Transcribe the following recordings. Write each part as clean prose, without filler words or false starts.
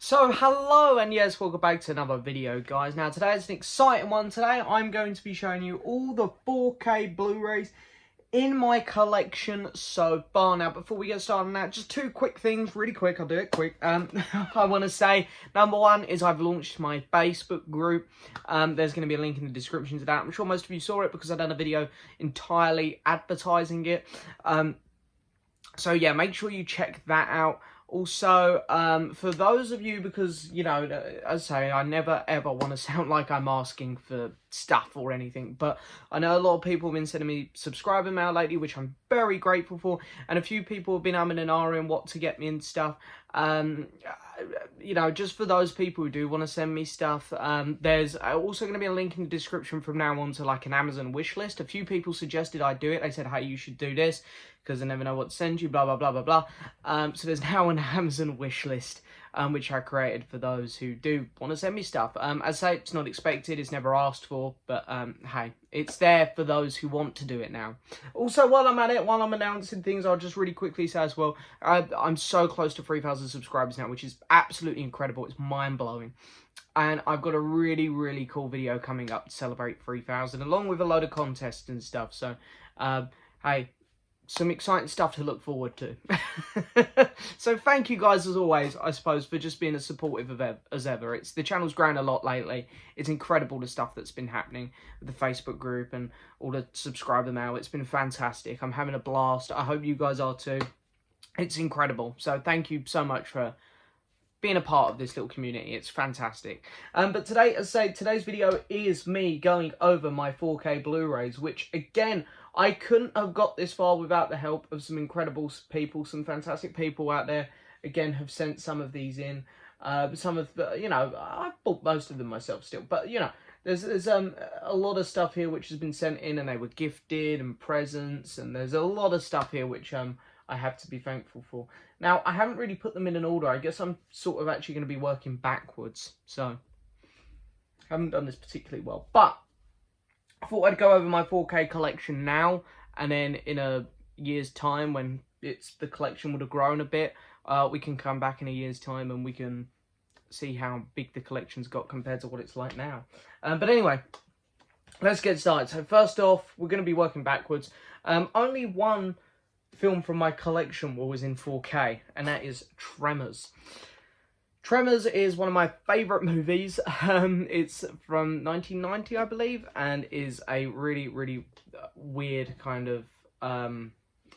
So hello and yes, welcome back to another video, guys. Now today is an exciting one. Today I'm going to be showing you all the 4K Blu-rays in my collection so far. Now before we get started on that, just two quick things, really quick, I'll do it quick. I want to say, number one is I've launched my Facebook group. There's going to be a link in the description to that. I'm sure most of you saw it because I've done a video entirely advertising it. So yeah, make sure you check that out. Also, for those of you, because, you know, as I say, I never ever want to sound like I'm asking for stuff or anything, but I know a lot of people have been sending me subscriber mail lately, which I'm very grateful for, and a few people have been umming and ahhing what to get me and stuff. You know, just for those people who do want to send me stuff, there's also going to be a link in the description from now on to like an Amazon wish list. A few people suggested I do it. They said, hey, you should do this because I never know what to send you, blah, blah, blah, blah, blah. So there's now an Amazon wish list, which I created for those who do want to send me stuff. As I say, it's not expected, it's never asked for, but hey, it's there for those who want to do it now. Also, while I'm at it, while I'm announcing things, I'll just really quickly say as well, I'm so close to 3,000 subscribers now, which is absolutely incredible. It's mind-blowing. And I've got a really, really cool video coming up to celebrate 3,000, along with a load of contests and stuff. So, hey, some exciting stuff to look forward to. So thank you guys as always, I suppose, for just being as supportive as ever. The channel's grown a lot lately. It's incredible the stuff that's been happening with the Facebook group and all the subscriber mail. It's been fantastic. I'm having a blast. I hope you guys are too. It's incredible. So thank you so much for being a part of this little community. It's fantastic. But today, as I say, today's video is me going over my 4K Blu-rays, which again, I couldn't have got this far without the help of some incredible people, some fantastic people out there. Again, have sent some of these in. Some of the, you know, I bought most of them myself still, but you know, there's a lot of stuff here which has been sent in and they were gifted and presents, and there's a lot of stuff here which I have to be thankful for. Now, I haven't really put them in an order. I guess I'm sort of actually going to be working backwards, so I haven't done this particularly well. But I thought I'd go over my 4K collection now, and then in a year's time, when the collection would have grown a bit, we can come back in a year's time and we can see how big the collection's got compared to what it's like now. But anyway, let's get started. So first off, we're going to be working backwards. Only one film from my collection was in 4K, and that is Tremors. Tremors is one of my favourite movies. It's from 1990, I believe, and is a really, really weird kind of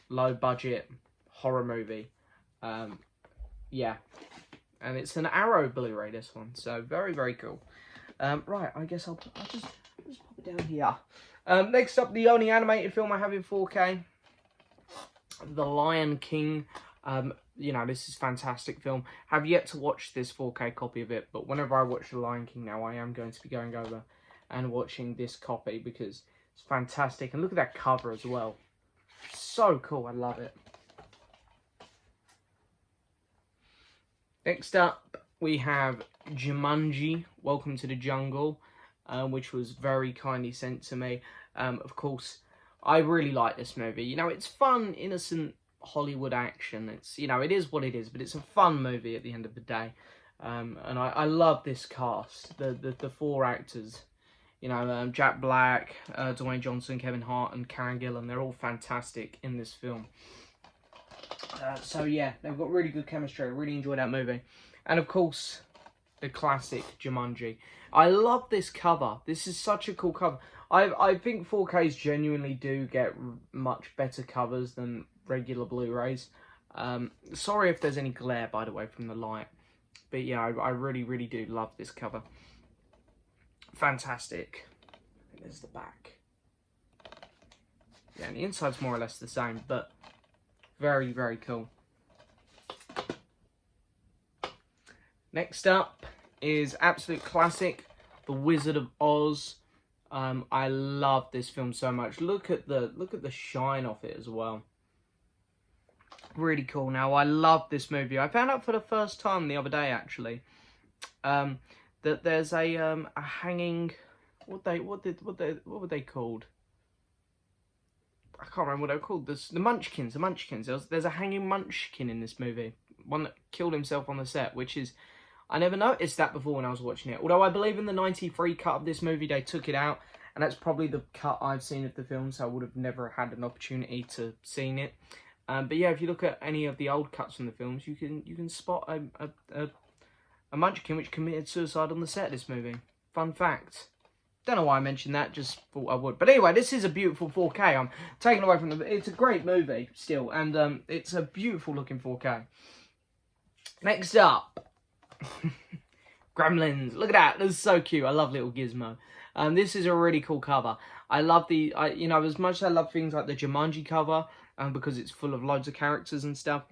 low-budget horror movie. Yeah, and it's an Arrow Blu-ray, this one, so very, very cool. Right, I guess I'll just pop it down here. Next up, the only animated film I have in 4K, The Lion King. You know, this is a fantastic film. Have yet to watch this 4K copy of it, but whenever I watch The Lion King now, I am going to be going over and watching this copy because it's fantastic. And look at that cover as well. So cool, I love it. Next up, we have Jumanji, Welcome to the Jungle, which was very kindly sent to me. Of course, I really like this movie. You know, it's fun, innocent Hollywood action. It's, you know, it is what it is, but it's a fun movie at the end of the day. And I love this cast, the four actors. You know, Jack Black, Dwayne Johnson, Kevin Hart, and Karen Gillan. They're all fantastic in this film. So yeah, they've got really good chemistry. I really enjoyed that movie. And of course, the classic Jumanji. I love this cover. This is such a cool cover. I think 4Ks genuinely do get much better covers than regular Blu-rays. Sorry if there's any glare, by the way, from the light. But yeah, I really, really do love this cover. Fantastic. There's the back. Yeah, and the inside's more or less the same, but very, very cool. Next up is absolute classic, The Wizard of Oz. I love this film so much. Look at the shine off it as well. Really cool. Now, I love this movie. I found out for the first time the other day, actually, that there's a hanging. What were they called? I can't remember what they were called. The Munchkins. The Munchkins. There's a hanging Munchkin in this movie. One that killed himself on the set, which is, I never noticed that before when I was watching it. Although I believe in the 93 cut of this movie, they took it out. And that's probably the cut I've seen of the film, so I would have never had an opportunity to seen it. But yeah, if you look at any of the old cuts from the films, you can spot a munchkin which committed suicide on the set of this movie. Fun fact. Don't know why I mentioned that, just thought I would. But anyway, this is a beautiful 4K. I'm taking away from the... It's a great movie, still. And it's a beautiful looking 4K. Next up. Gremlins. Look at that. This is so cute. I love little Gizmo. This is a really cool cover. I love the... you know, as much as I love things like the Jumanji cover, because it's full of loads of characters and stuff,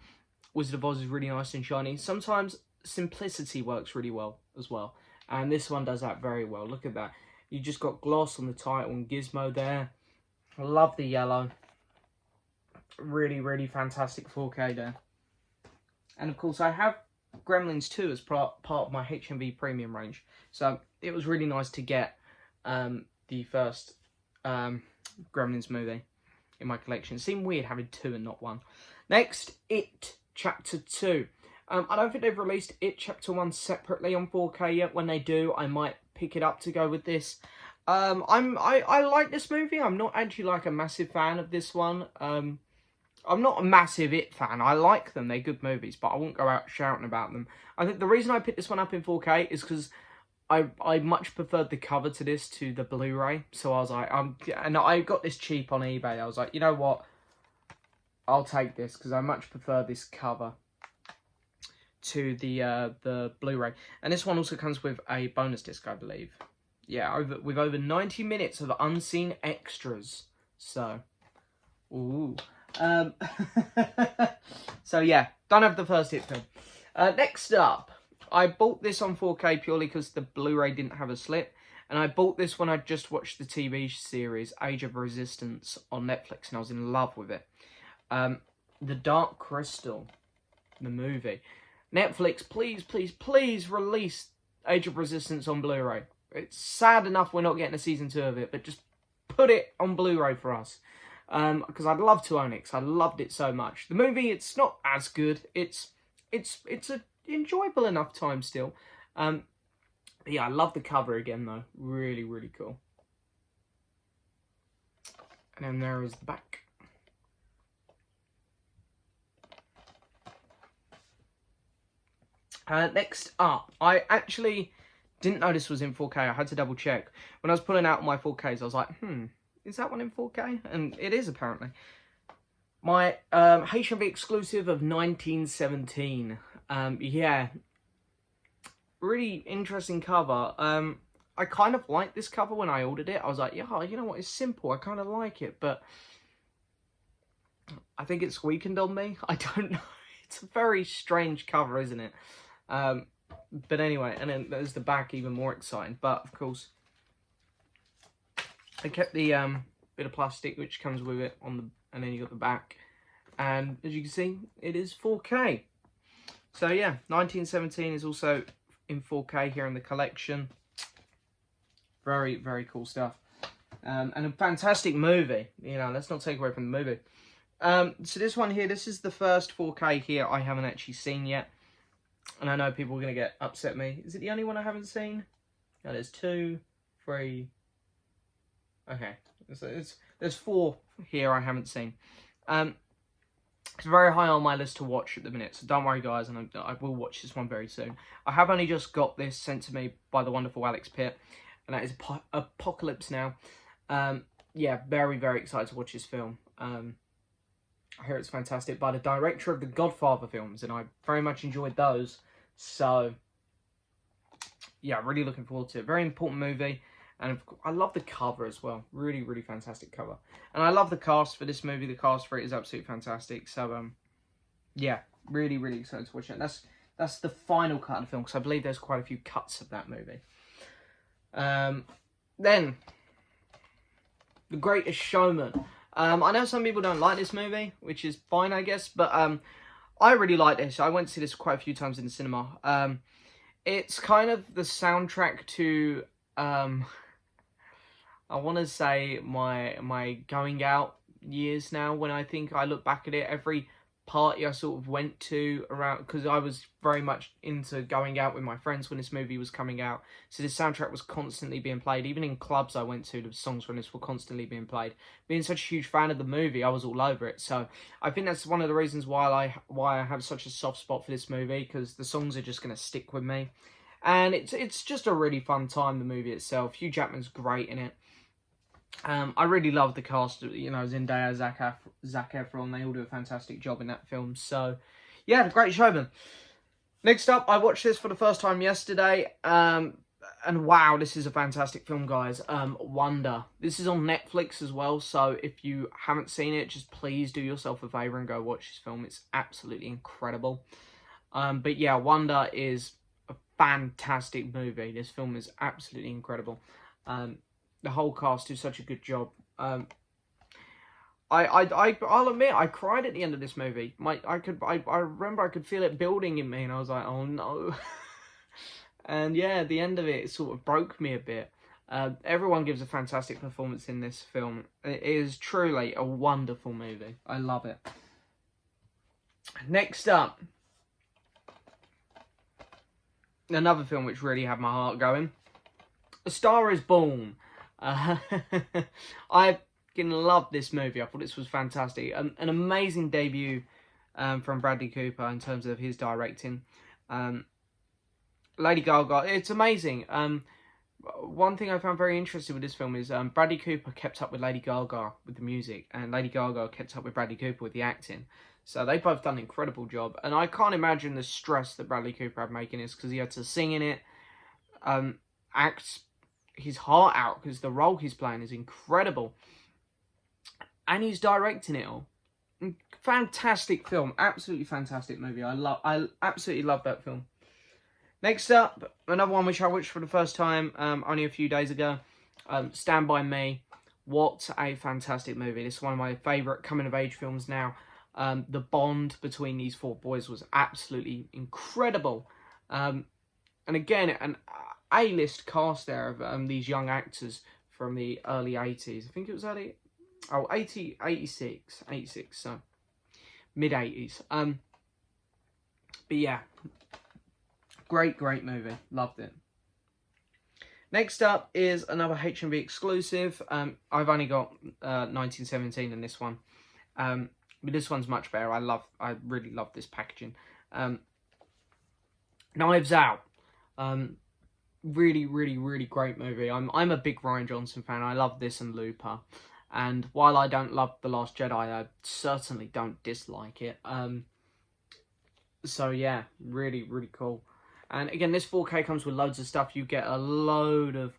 Wizard of Oz is really nice and shiny. Sometimes simplicity works really well as well. And this one does that very well. Look at that. You just got gloss on the title and Gizmo there. I love the yellow. Really, really fantastic 4K there. And of course, I have Gremlins 2 as part of my HMV Premium range. So it was really nice to get the first Gremlins movie in my collection. It seemed weird having 2 and not 1. Next, It Chapter 2. I don't think they've released It Chapter 1 separately on 4K yet. When they do, I might pick it up to go with this. I like this movie. I'm not actually like a massive fan of this one. I'm not a massive It fan. I like them. They're good movies, but I won't go out shouting about them. I think the reason I picked this one up in 4K is because I much preferred the cover to this to the Blu-ray. So I was like, and I got this cheap on eBay. I was like, you know what? I'll take this because I much prefer this cover to the Blu-ray. And this one also comes with a bonus disc, I believe. Yeah, with over 90 minutes of unseen extras. So, ooh. So yeah, don't have the first It film. Next up, I bought this on 4K purely because the Blu-ray didn't have a slip. And I bought this when I just watched the TV series Age of Resistance on Netflix, and I was in love with it. The Dark Crystal, the movie. Netflix, please, please, please release Age of Resistance on Blu-ray. It's sad enough we're not getting a season 2 of it, but just put it on Blu-ray for us. Because I'd love to own it, because I loved it so much. The movie, it's not as good. It's a enjoyable enough time still. But yeah, I love the cover again, though. Really, really cool. And then there is the back. Next up, I actually didn't know this was in 4K. I had to double check. When I was pulling out my 4Ks, I was like, is that one in 4K? And it is, apparently. My HMV exclusive of 1917. Yeah. Really interesting cover. I kind of liked this cover when I ordered it. I was like, yeah, you know what? It's simple. I kind of like it. But I think it's weakened on me. I don't know. It's a very strange cover, isn't it? But anyway, and then there's the back, even more exciting. But of course, I kept the bit of plastic which comes with it on the, and then you got the back. And as you can see, it is 4K. So yeah, 1917 is also in 4K here in the collection. Very, very cool stuff. And a fantastic movie. You know, let's not take away from the movie. So this one here, this is the first 4K here I haven't actually seen yet. And I know people are going to get upset at me. Is it the only one I haven't seen? No, there's 2, 3. Okay. There's 4 here I haven't seen. It's very high on my list to watch at the minute. So don't worry, guys. And I will watch this one very soon. I have only just got this sent to me by the wonderful Alex Pitt. And that is Apocalypse Now. Yeah, very, very excited to watch this film. I hear it's fantastic, by the director of the Godfather films, and I very much enjoyed those. So, yeah, really looking forward to it. Very important movie, and I love the cover as well. Really, really fantastic cover. And I love the cast for this movie. The cast for it is absolutely fantastic. So, yeah, really, really excited to watch it. That's the final cut of the film, because I believe there's quite a few cuts of that movie. Then, The Greatest Showman. I know some people don't like this movie, which is fine, I guess, but I really like this. I went to see this quite a few times in the cinema. It's kind of the soundtrack to, I want to say my going out years now. When I think I look back at it, every party I sort of went to around, because I was very much into going out with my friends when this movie was coming out. So this soundtrack was constantly being played. Even in clubs I went to, the songs from this were constantly being played. Being such a huge fan of the movie, I was all over it. So I think that's one of the reasons why I have such a soft spot for this movie, because the songs are just going to stick with me. And it's just a really fun time, the movie itself. Hugh Jackman's great in it. I really love the cast, you know, Zendaya, Zac Efron, they all do a fantastic job in that film. So, yeah, Great Showman. Next up, I watched this for the first time yesterday, and wow, this is a fantastic film, guys. Wonder. This is on Netflix as well, so if you haven't seen it, just please do yourself a favour and go watch this film. It's absolutely incredible. But yeah, Wonder is a fantastic movie. This film is absolutely incredible. The whole cast do such a good job. I'll admit, I cried at the end of this movie. I remember I could feel it building in me, and I was like, oh no. And yeah, at the end of it, it sort of broke me a bit. Everyone gives a fantastic performance in this film. It is truly a wonderful movie. I love it. Next up, another film which really had my heart going. A Star is Born. I fucking loved this movie. I thought this was fantastic. An amazing debut from Bradley Cooper in terms of his directing. Lady Gaga, it's amazing. One thing I found very interesting with this film is Bradley Cooper kept up with Lady Gaga with the music, and Lady Gaga kept up with Bradley Cooper with the acting. So they both done an incredible job. And I can't imagine the stress that Bradley Cooper had making this, because he had to sing in it, act his heart out, because the role he's playing is incredible, and he's directing it all. Fantastic film, absolutely fantastic movie. I absolutely love that film. Next up, another one which I watched for the first time only a few days ago, Stand By Me. What a fantastic movie. This is one of my favourite coming of age films now. The bond between these four boys was absolutely incredible. And again, an A-list cast there of these young actors from the early 80s. I think it was 86, so mid-80s. But yeah, great movie. Loved it. Next up is another HMV exclusive. I've only got 1917 in this one. But this one's much better. I really love this packaging. Knives Out. Really great movie. I'm a big Rian Johnson fan. I love this and Looper. And while I don't love The Last Jedi, I certainly don't dislike it. So yeah, really cool. And again, this 4K comes with loads of stuff. You get a load of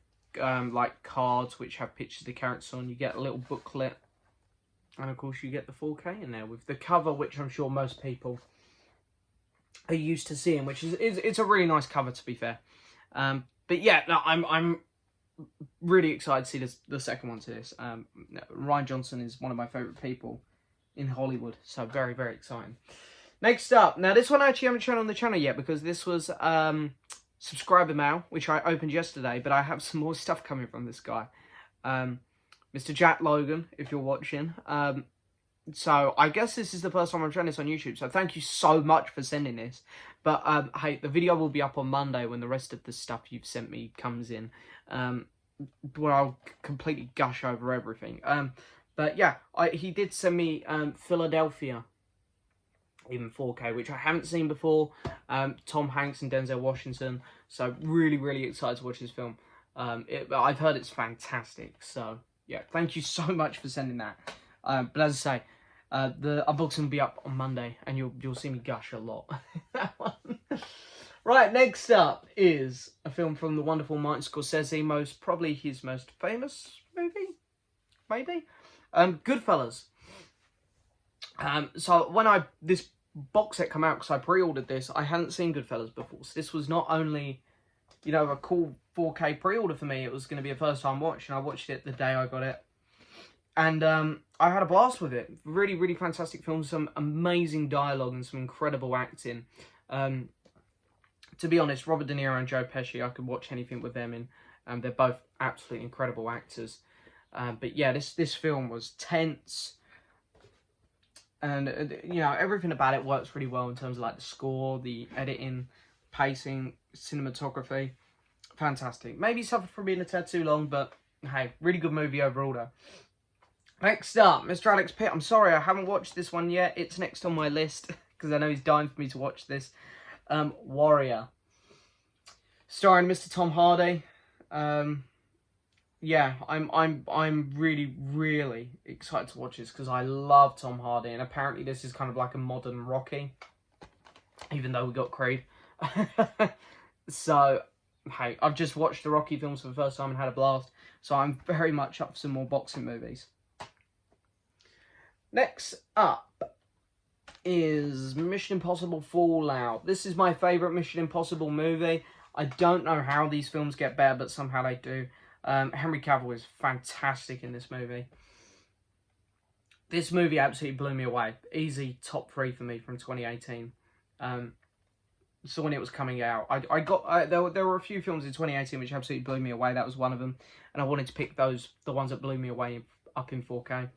like cards which have pictures of the characters on. You get a little booklet. And of course you get the 4K in there with the cover, which I'm sure most people are used to seeing, which is it's a really nice cover, to be fair. But yeah, no, I'm really excited to see the second one to this. Rian Johnson is one of my favourite people in Hollywood, so very exciting. Next up, now this one I actually haven't shown on the channel yet, because this was subscriber mail, which I opened yesterday, but I have some more stuff coming from this guy. Mr. Jack Logan, if you're watching. So I guess this is the first time I'm showing this on YouTube, so thank you so much for sending this. But hey, the video will be up on Monday when the rest of the stuff you've sent me comes in, where I'll completely gush over everything. But yeah, he did send me Philadelphia in 4K, which I haven't seen before. Tom Hanks and Denzel Washington, so really excited to watch this film. I've heard it's fantastic, so yeah, thank you so much for sending that. But as I say, the unboxing will be up on Monday, and you'll see me gush a lot. That one. Right, next up is a film from the wonderful Martin Scorsese, probably his most famous movie, maybe. Goodfellas. So when this box set came out, because I pre-ordered this, I hadn't seen Goodfellas before. So this was not only, you know, a cool 4K pre-order for me, it was going to be a first time watch, and I watched it the day I got it. And I had a blast with it. Really fantastic film. Some amazing dialogue and some incredible acting. To be honest, Robert De Niro and Joe Pesci, I could watch anything with them in. They're both absolutely incredible actors. But yeah, this film was tense. And, you know, everything about it works really well in terms of, like, the score, the editing, pacing, cinematography. Fantastic. Maybe suffered from being a tad too long, but, hey, really good movie overall, though. Next up, Mr. Alex Pitt. I'm sorry, I haven't watched this one yet. It's next on my list, because I know he's dying for me to watch this. Warrior. Starring Mr. Tom Hardy. Yeah, I'm really, really excited to watch this because I love Tom Hardy, and apparently this is kind of like a modern Rocky, even though we got Creed. So, hey, I've just watched the Rocky films for the first time and had a blast, so I'm very much up for some more boxing movies. Next up is Mission Impossible Fallout. This is my favourite Mission Impossible movie. I don't know how these films get better, but somehow they do. Henry Cavill is fantastic in this movie. This movie absolutely blew me away. Easy top 3 for me from 2018. So when it was coming out, there were a few films in 2018 which absolutely blew me away. That was one of them, and I wanted to pick the ones that blew me away up in 4K.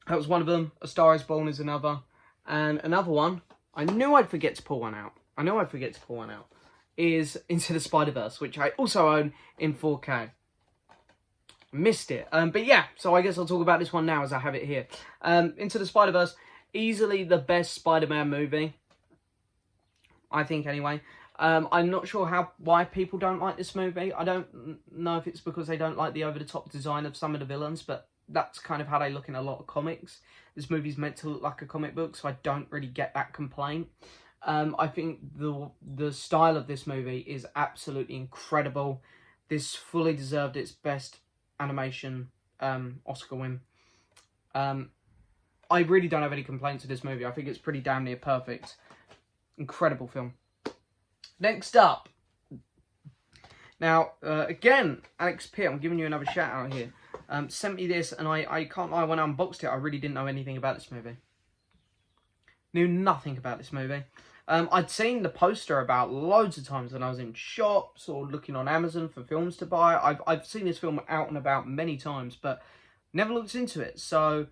That was one of them. A Star Is Born is another, and another one. I knew I'd forget to pull one out. Is Into the Spider-Verse, which I also own in 4K. Missed it. But yeah, so I guess I'll talk about this one now as I have it here. Into the Spider-Verse, easily the best Spider-Man movie. I think, anyway. I'm not sure why people don't like this movie. I don't know if it's because they don't like the over-the-top design of some of the villains, but that's kind of how they look in a lot of comics. This movie's meant to look like a comic book, so I don't really get that complaint. I think the style of this movie is absolutely incredible. This fully deserved its best animation Oscar win. I really don't have any complaints with this movie. I think it's pretty damn near perfect. Incredible film. Next up. Now, again, Alex Pitt, I'm giving you another shout out here. Sent me this, and I can't lie, when I unboxed it, I really didn't know anything about this movie. Knew nothing about this movie. I'd seen the poster about loads of times when I was in shops or looking on Amazon for films to buy. I've seen this film out and about many times, but never looked into it. So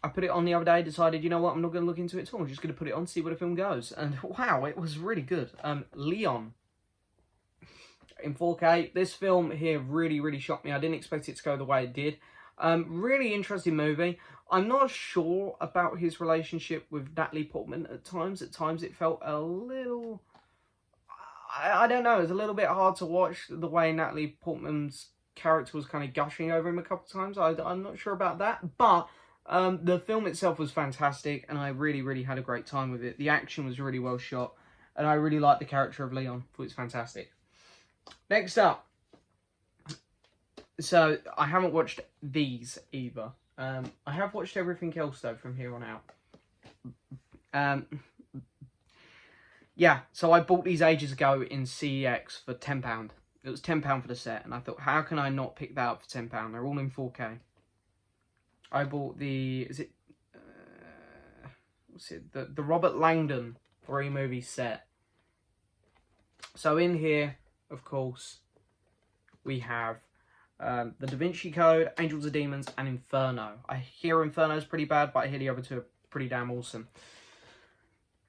I put it on the other day, decided, you know what, I'm not going to look into it at all. I'm just going to put it on, see where the film goes. And wow, it was really good. Leon. In 4K. This film here really, really shocked me. I didn't expect it to go the way it did. Really interesting movie. I'm not sure about his relationship with Natalie Portman at times. At times it felt a little... I don't know. It was a little bit hard to watch the way Natalie Portman's character was kind of gushing over him a couple of times. I'm not sure about that. But the film itself was fantastic, and I really, really had a great time with it. The action was really well shot, and I really liked the character of Leon. I thought it was fantastic. Next up. So, I haven't watched these either. I have watched everything else, though, from here on out. Yeah, so I bought these ages ago in CEX for £10. It was £10 for the set, and I thought, how can I not pick that up for £10? They're all in 4K. I bought the, the Robert Langdon 3-movie set. So in here, of course, we have The Da Vinci Code, Angels and Demons, and Inferno. I hear Inferno's pretty bad, but I hear the other two are pretty damn awesome.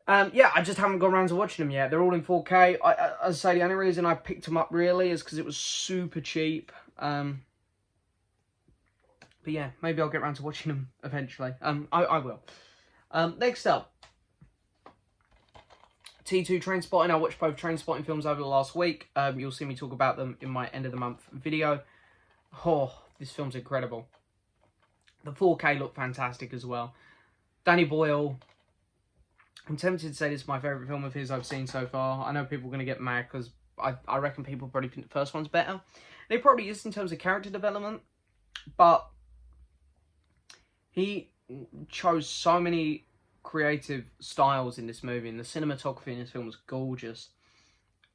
Yeah, I just haven't gone around to watching them yet. They're all in 4K. As I say, the only reason I picked them up really is because it was super cheap. But yeah, maybe I'll get around to watching them eventually. I will. Next up, T2 Trainspotting. I watched both Trainspotting films over the last week. You'll see me talk about them in my end of the month video. Oh, this film's incredible. The 4K looked fantastic as well. Danny Boyle. I'm tempted to say this is my favourite film of his I've seen so far. I know people are going to get mad because I reckon people probably think the first one's better. And it probably is in terms of character development. But he chose so many creative styles in this movie, and the cinematography in this film was gorgeous.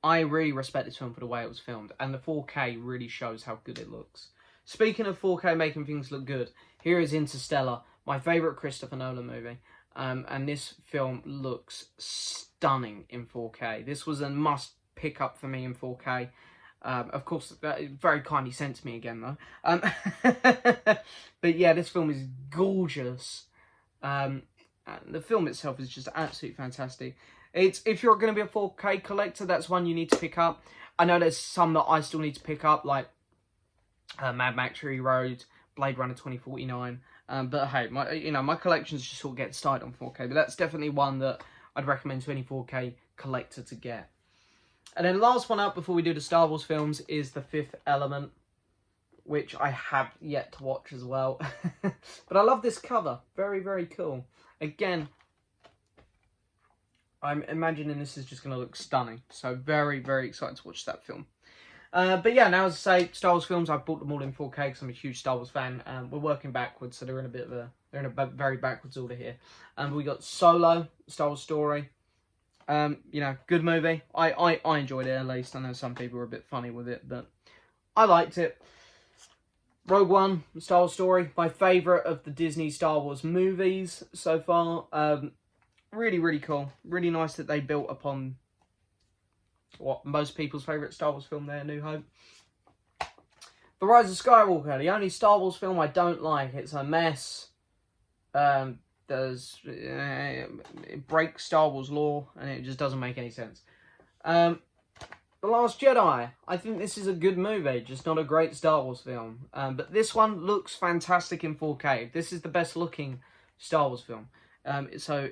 I really respect this film for the way it was filmed, and the 4K really shows how good it looks. Speaking of 4K making things look good, here is Interstellar, my favourite Christopher Nolan movie. And this film looks stunning in 4K. This was a must pick up for me in 4K. Of course, that is very kindly sent to me again, though. But yeah, this film is gorgeous. And the film itself is just absolutely fantastic. If you're going to be a 4K collector, that's one you need to pick up. I know there's some that I still need to pick up, like Mad Max Fury Road, Blade Runner 2049. But hey, my collection's just sort of getting started on 4K. But that's definitely one that I'd recommend to any 4K collector to get. And then last one up before we do the Star Wars films is The Fifth Element, which I have yet to watch as well. But I love this cover. Very, very cool. Again, I'm imagining this is just going to look stunning. So very, very excited to watch that film. But yeah, now as I say, Star Wars films, I've bought them all in 4K because I'm a huge Star Wars fan. We're working backwards, so they're in a very backwards order here. We got Solo, Star Wars story. Good movie. I enjoyed it at least. I know some people were a bit funny with it, but I liked it. Rogue One, Star Wars story, my favourite of the Disney Star Wars movies so far. Really, really cool. Really nice that they built upon what most people's favourite Star Wars film there, New Hope. The Rise of Skywalker, the only Star Wars film I don't like. It's a mess. It breaks Star Wars lore, and it just doesn't make any sense. The Last Jedi, I think this is a good movie, just not a great Star Wars film. But this one looks fantastic in 4K. This is the best looking Star Wars film. So,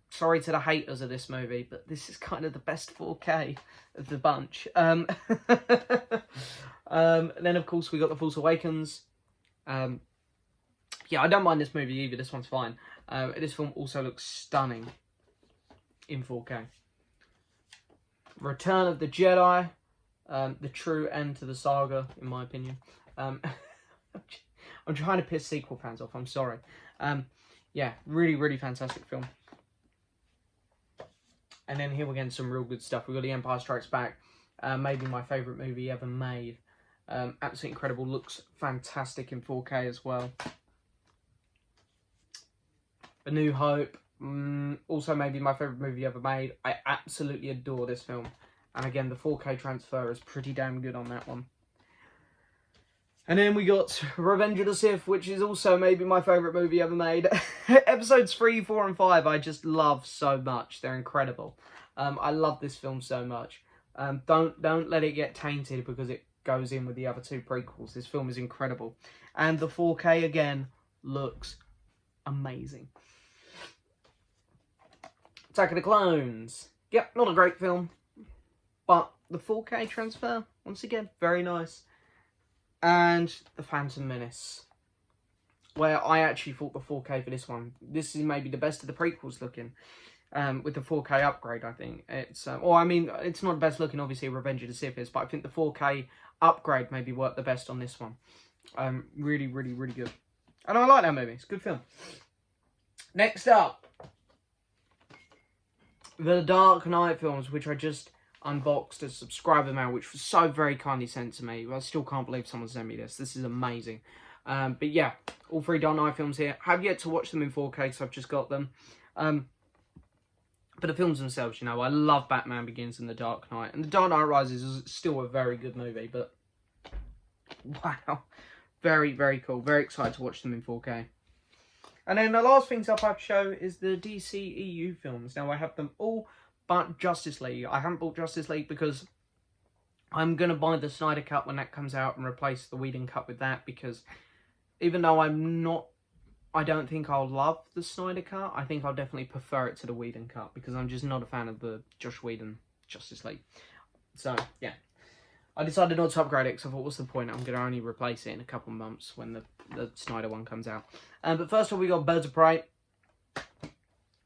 sorry to the haters of this movie, but this is kind of the best 4K of the bunch. And then, of course, we got The Force Awakens. Yeah, I don't mind this movie either. This one's fine. This film also looks stunning in 4K. Return of the Jedi. The true end to the saga, in my opinion. I'm trying to piss sequel fans off. I'm sorry. Yeah, really, really fantastic film. And then here we're getting some real good stuff. We've got The Empire Strikes Back. Maybe my favourite movie ever made. Absolutely incredible. Looks fantastic in 4K as well. A New Hope, also maybe my favourite movie ever made. I absolutely adore this film. And again, the 4K transfer is pretty damn good on that one. And then we got Revenge of the Sith, which is also maybe my favourite movie ever made. Episodes 3, 4 and 5 I just love so much. They're incredible. I love this film so much. Don't let it get tainted because it goes in with the other two prequels. This film is incredible. And the 4K again looks amazing. Attack of the Clones. Yep, not a great film. But the 4K transfer, once again, very nice. And The Phantom Menace. Where I actually thought the 4K for this one. This is maybe the best of the prequels looking. With the 4K upgrade, I think. It's it's not the best looking, obviously, Revenge of the Sith is. But I think the 4K upgrade maybe worked the best on this one. Really, really, really good. And I like that movie. It's a good film. Next up. The Dark Knight films, which I just unboxed as subscriber mail, which was so very kindly sent to me. I still can't believe someone sent me this. This is amazing. But yeah, all three Dark Knight films here. Have yet to watch them in 4K, so I've just got them. But the films themselves, I love Batman Begins and The Dark Knight. And The Dark Knight Rises is still a very good movie, but wow. Very, very cool. Very excited to watch them in 4K. And then the last things up I have to show is the DCEU films. Now, I have them all but Justice League. I haven't bought Justice League because I'm going to buy the Snyder Cut when that comes out and replace the Whedon Cut with that. Because even though I don't think I'll love the Snyder Cut, I think I'll definitely prefer it to the Whedon Cut. Because I'm just not a fan of the Joss Whedon Justice League. So, yeah. I decided not to upgrade it because I thought, what's the point? I'm going to only replace it in a couple of months when the Snyder one comes out. But first of all, we got Birds of Prey,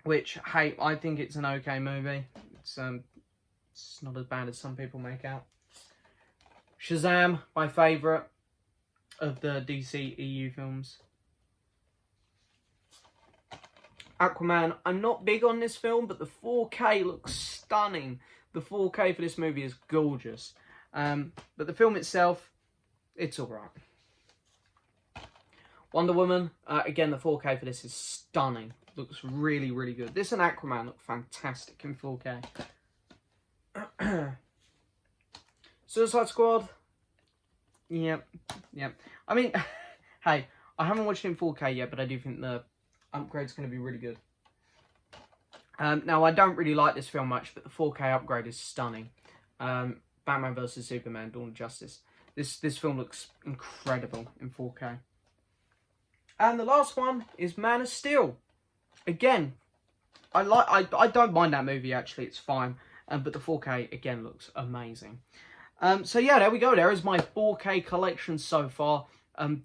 which, hey, I think it's an okay movie. It's not as bad as some people make out. Shazam, my favourite of the DCEU films. Aquaman, I'm not big on this film, but the 4K looks stunning. The 4K for this movie is gorgeous. But the film itself, it's alright. Wonder Woman, again, the 4K for this is stunning. Looks really, really good. This and Aquaman look fantastic in 4K. Suicide Squad. Yep. I mean, hey, I haven't watched it in 4K yet, but I do think the upgrade's going to be really good. Now, I don't really like this film much, but the 4K upgrade is stunning. Batman vs Superman: Dawn of Justice. This film looks incredible in 4K. And the last one is Man of Steel. Again, I don't mind that movie, actually. It's fine. But the 4K, again, looks amazing. So, yeah, there we go. There is my 4K collection so far.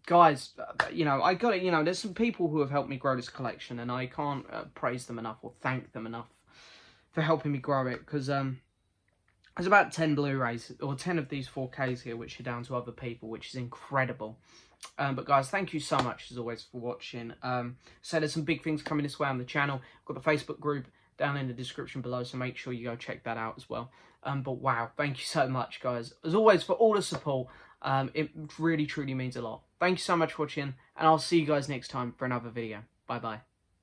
Guys, you know, I got it. You know, there's some people who have helped me grow this collection, and I can't praise them enough or thank them enough for helping me grow it. Because there's about 10 Blu-rays, or 10 of these 4Ks here, which are down to other people, which is incredible. But guys, thank you so much, as always, for watching. So there's some big things coming this way on the channel. I've got the Facebook group down in the description below, so make sure you go check that out as well. But wow, thank you so much, guys, as always, for all the support. It really, truly means a lot. Thank you so much for watching, and I'll see you guys next time for another video. Bye-bye.